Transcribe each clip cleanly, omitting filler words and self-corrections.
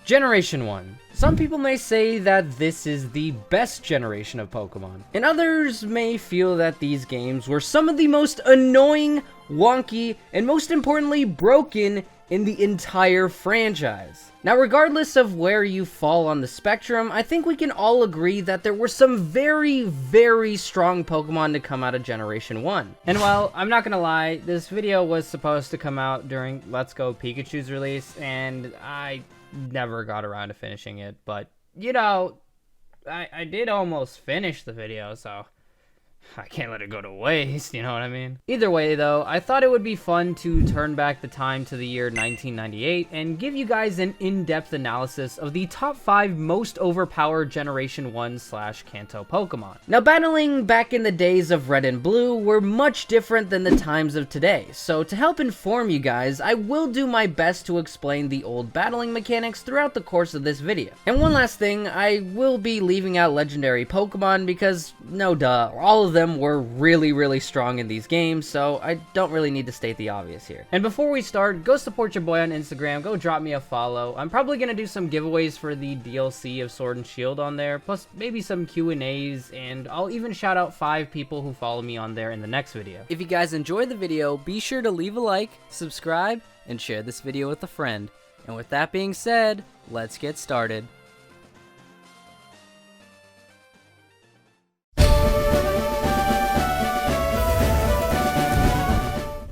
Generation 1. Some people may say that this is the best generation of Pokemon, and others may feel that these games were some of the most annoying, wonky, and most importantly broken in the entire franchise. Now, regardless of where you fall on the spectrum, I think we can all agree that there were some very, very strong Pokemon to come out of Generation 1. And while I'm not gonna lie, this video was supposed to come out during Let's Go Pikachu's release, and I never got around to finishing it, but you know, I did almost finish the video, so I can't let it go to waste, you know what I mean? Either way though, I thought it would be fun to turn back the time to the year 1998 and give you guys an in-depth analysis of the top 5 most overpowered Generation 1/Kanto Pokemon. Now, battling back in the days of Red and Blue were much different than the times of today, so to help inform you guys, I will do my best to explain the old battling mechanics throughout the course of this video. And one last thing, I will be leaving out legendary Pokemon because, no duh, all of them were really strong in these games, so I don't really need to state the obvious here. And before we start, go support your boy on Instagram, go drop me a follow. I'm probably gonna do some giveaways for the DLC of Sword and Shield on there, plus maybe some Q&As, and I'll even shout out 5 people who follow me on there in the next video. If you guys enjoyed the video, be sure to leave a like, subscribe, and share this video with a friend. And with that being said, let's get started.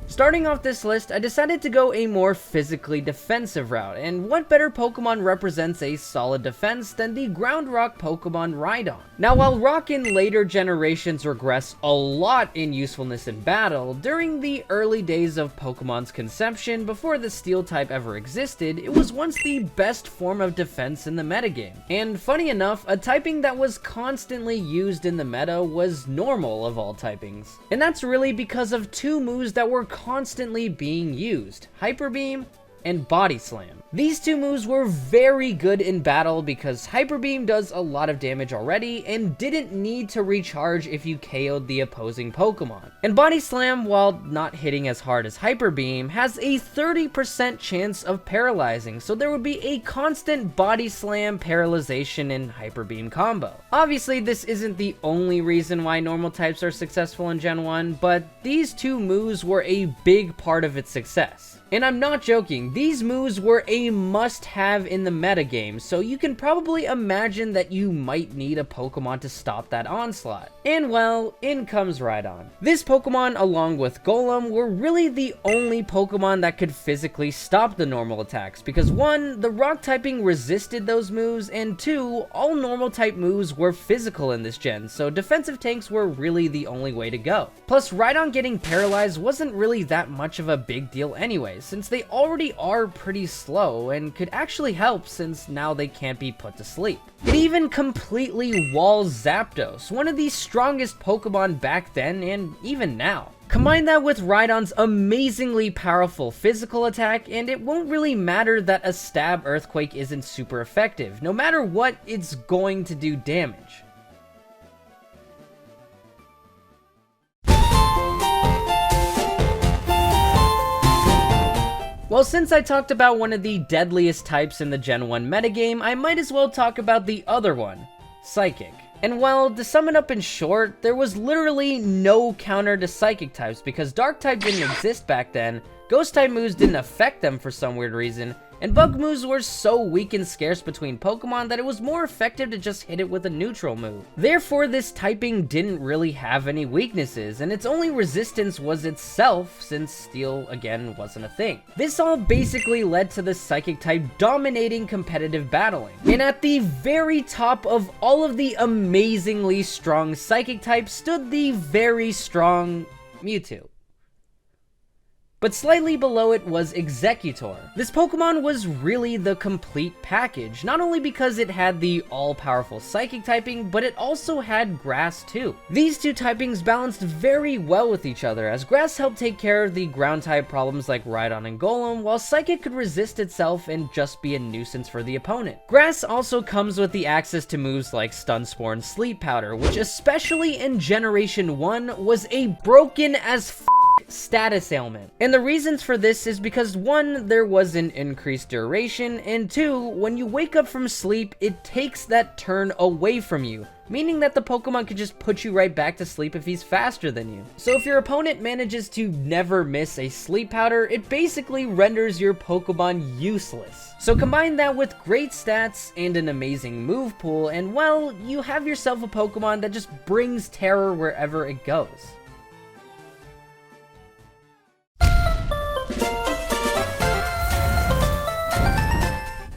Starting off this list, I decided to go a more physically defensive route, and what better Pokemon represents a solid defense than the ground rock Pokemon Rhydon. Now, while rock in later generations regress a lot in usefulness in battle, during the early days of Pokemon's conception, before the steel type ever existed, it was once the best form of defense in the metagame. And funny enough, a typing that was constantly used in the meta was normal of all typings. And that's really because of 2 moves that were constantly being used: Hyper Beam and Body Slam. These 2 moves were very good in battle because Hyper Beam does a lot of damage already and didn't need to recharge if you KO'd the opposing Pokemon. And Body Slam, while not hitting as hard as Hyper Beam, has a 30% chance of paralyzing, so there would be a constant Body Slam, paralyzation, and Hyper Beam combo. Obviously, this isn't the only reason why normal types are successful in Gen 1, but these 2 moves were a big part of its success. And I'm not joking, these moves were a must-have in the metagame, so you can probably imagine that you might need a Pokemon to stop that onslaught. And well, in comes Rhydon. This Pokemon, along with Golem, were really the only Pokemon that could physically stop the normal attacks, because 1, the rock typing resisted those moves, and 2, all normal type moves were physical in this gen, so defensive tanks were really the only way to go. Plus, Rhydon getting paralyzed wasn't really that much of a big deal anyways, since they already are pretty slow and could actually help since now they can't be put to sleep. It even completely walls Zapdos, one of the strongest Pokemon back then and even now. Combine that with Rhydon's amazingly powerful physical attack, and it won't really matter that a stab earthquake isn't super effective. No matter what, it's going to do damage. Well, since I talked about one of the deadliest types in the Gen 1 metagame, I might as well talk about the other one, Psychic. And well, to sum it up in short, there was literally no counter to Psychic types because Dark type didn't exist back then, Ghost type moves didn't affect them for some weird reason, and Bug moves were so weak and scarce between Pokemon that it was more effective to just hit it with a neutral move. Therefore, this typing didn't really have any weaknesses, and its only resistance was itself, since Steel, again, wasn't a thing. This all basically led to the Psychic type dominating competitive battling. And at the very top of all of the amazingly strong Psychic types stood the very strong Mewtwo. But slightly below it was Executor. This Pokemon was really the complete package, not only because it had the all-powerful Psychic typing, but it also had Grass too. These 2 typings balanced very well with each other, as Grass helped take care of the ground type problems like Rhydon and Golem, while Psychic could resist itself and just be a nuisance for the opponent. Grass also comes with the access to moves like Stun Spore and Sleep Powder, which especially in Generation 1 was a broken as status ailment. And the reasons for this is because 1, there was an increased duration, and 2, when you wake up from sleep, it takes that turn away from you, meaning that the Pokemon can just put you right back to sleep if he's faster than you. So if your opponent manages to never miss a sleep powder, it basically renders your Pokemon useless. So combine that with great stats and an amazing move pool, and well, you have yourself a Pokemon that just brings terror wherever it goes.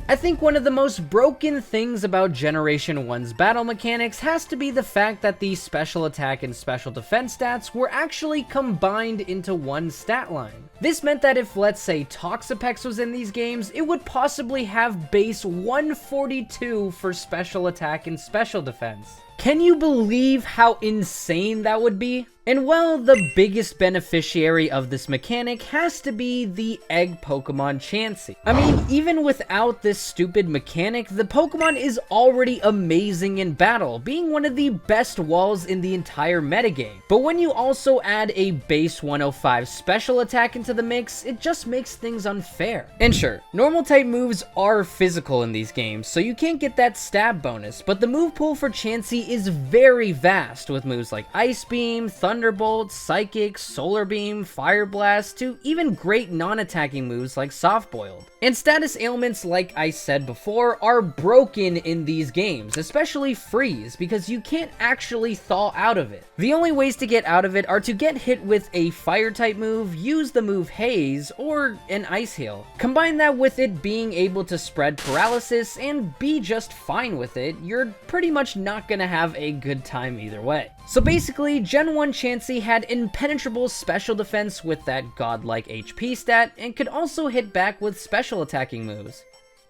I think one of the most broken things about Generation 1's battle mechanics has to be the fact that the special attack and special defense stats were actually combined into one stat line. This meant that if, let's say, Toxapex was in these games, it would possibly have base 142 for special attack and special defense. Can you believe how insane that would be? And well, the biggest beneficiary of this mechanic has to be the egg Pokemon Chancy. I mean, even without this stupid mechanic, the Pokemon is already amazing in battle, being one of the best walls in the entire metagame. But when you also add a base 105 special attack into the mix, it just makes things unfair. And sure, normal type moves are physical in these games, so you can't get that stab bonus, but the move pool for Chancy is very vast, with moves like Ice Beam, Thunderbolt, Psychic, Solar Beam, Fire Blast, to even great non-attacking moves like Soft Boiled. And status ailments, like I said before, are broken in these games, especially Freeze, because you can't actually thaw out of it. The only ways to get out of it are to get hit with a fire type move, use the move Haze, or an Ice Heal. Combine that with it being able to spread paralysis and be just fine with it, you're pretty much not gonna have a good time either way. So basically, Gen 1 Chancy had impenetrable special defense with that godlike HP stat, and could also hit back with special attacking moves.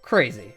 Crazy.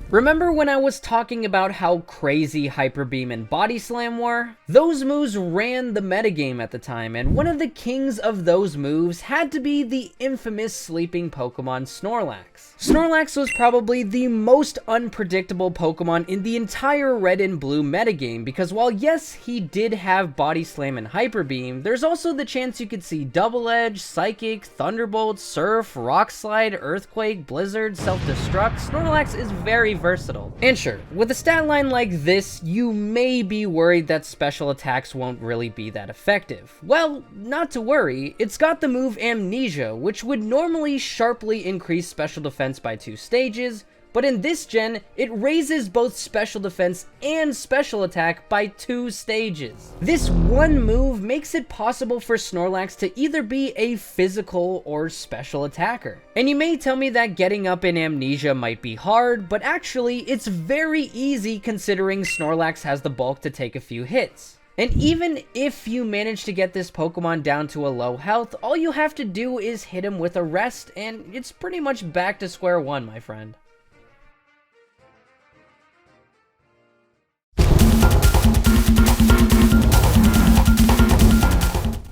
Remember when I was talking about how crazy Hyper Beam and Body Slam were? Those moves ran the metagame at the time, and one of the kings of those moves had to be the infamous sleeping Pokemon Snorlax. Snorlax was probably the most unpredictable Pokemon in the entire Red and Blue metagame, because while yes, he did have Body Slam and Hyper Beam, there's also the chance you could see Double Edge, Psychic, Thunderbolt, Surf, Rock Slide, Earthquake, Blizzard, Self-Destruct. Snorlax is very versatile. And sure, with a stat line like this, you may be worried that special attacks won't really be that effective. Well, not to worry, it's got the move Amnesia, which would normally sharply increase special defense by 2 stages, but in this gen, it raises both special defense and special attack by 2 stages. This one move makes it possible for Snorlax to either be a physical or special attacker. And you may tell me that getting up in Amnesia might be hard, but actually it's very easy considering Snorlax has the bulk to take a few hits. And even if you manage to get this Pokemon down to a low health, all you have to do is hit him with a rest, and it's pretty much back to square one, my friend.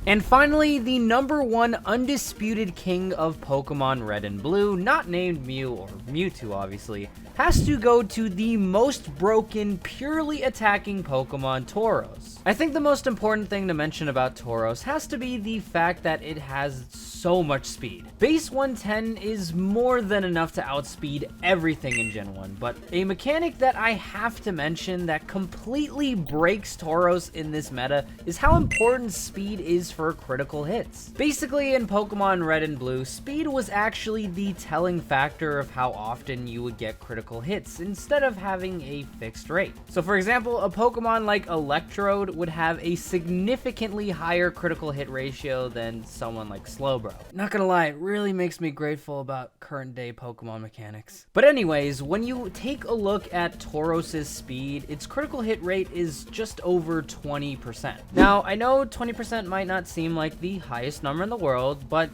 And finally, the #1 undisputed king of Pokemon Red and Blue, not named Mew or Mewtwo obviously, has to go to the most broken, purely attacking Pokemon, Toros. I think the most important thing to mention about Toros has to be the fact that it has so much speed. Base 110 is more than enough to outspeed everything in Gen 1, but a mechanic that I have to mention that completely breaks Toros in this meta is how important speed is for critical hits. Basically, in Pokemon Red and Blue, speed was actually the telling factor of how often you would get critical hits instead of having a fixed rate. So for example, a Pokemon like Electrode would have a significantly higher critical hit ratio than someone like Slowbro. Not gonna lie, it really makes me grateful about current day Pokemon mechanics. But anyways, when you take a look at Tauros' speed, its critical hit rate is just over 20%. Now, I know 20% might not seem like the highest number in the world, but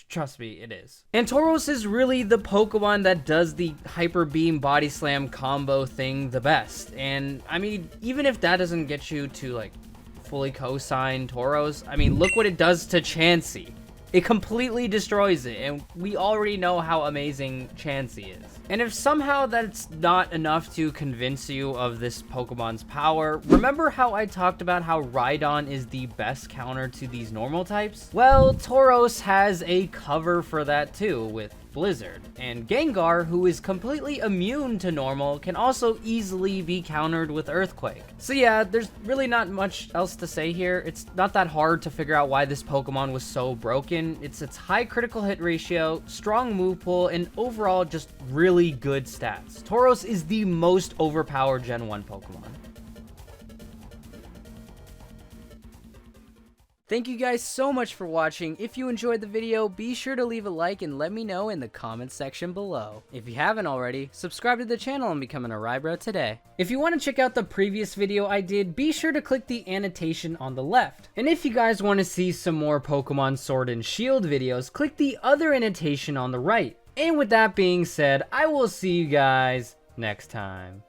trust me, it is. And Tauros is really the Pokemon that does the Hyper Beam Body Slam combo thing the best. And I mean, even if that doesn't get you to like fully co-sign Tauros, I mean, look what it does to Chancy. It completely destroys it, and we already know how amazing Chancy is. And if somehow that's not enough to convince you of this Pokemon's power, remember how I talked about how Rhydon is the best counter to these normal types? Well, Toros has a cover for that too, with Blizzard, and Gengar, who is completely immune to normal, can also easily be countered with Earthquake. So yeah, there's really not much else to say here. It's not that hard to figure out why this Pokemon was so broken. It's its high critical hit ratio, strong move pool, and overall just really good stats. Tauros is the most overpowered Gen 1 Pokemon. Thank you guys so much for watching. If you enjoyed the video, be sure to leave a like and let me know in the comments section below. If you haven't already, subscribe to the channel and become an Eryizo today. If you want to check out the previous video I did, be sure to click the annotation on the left. And if you guys want to see some more Pokemon Sword and Shield videos, click the other annotation on the right. And with that being said, I will see you guys next time.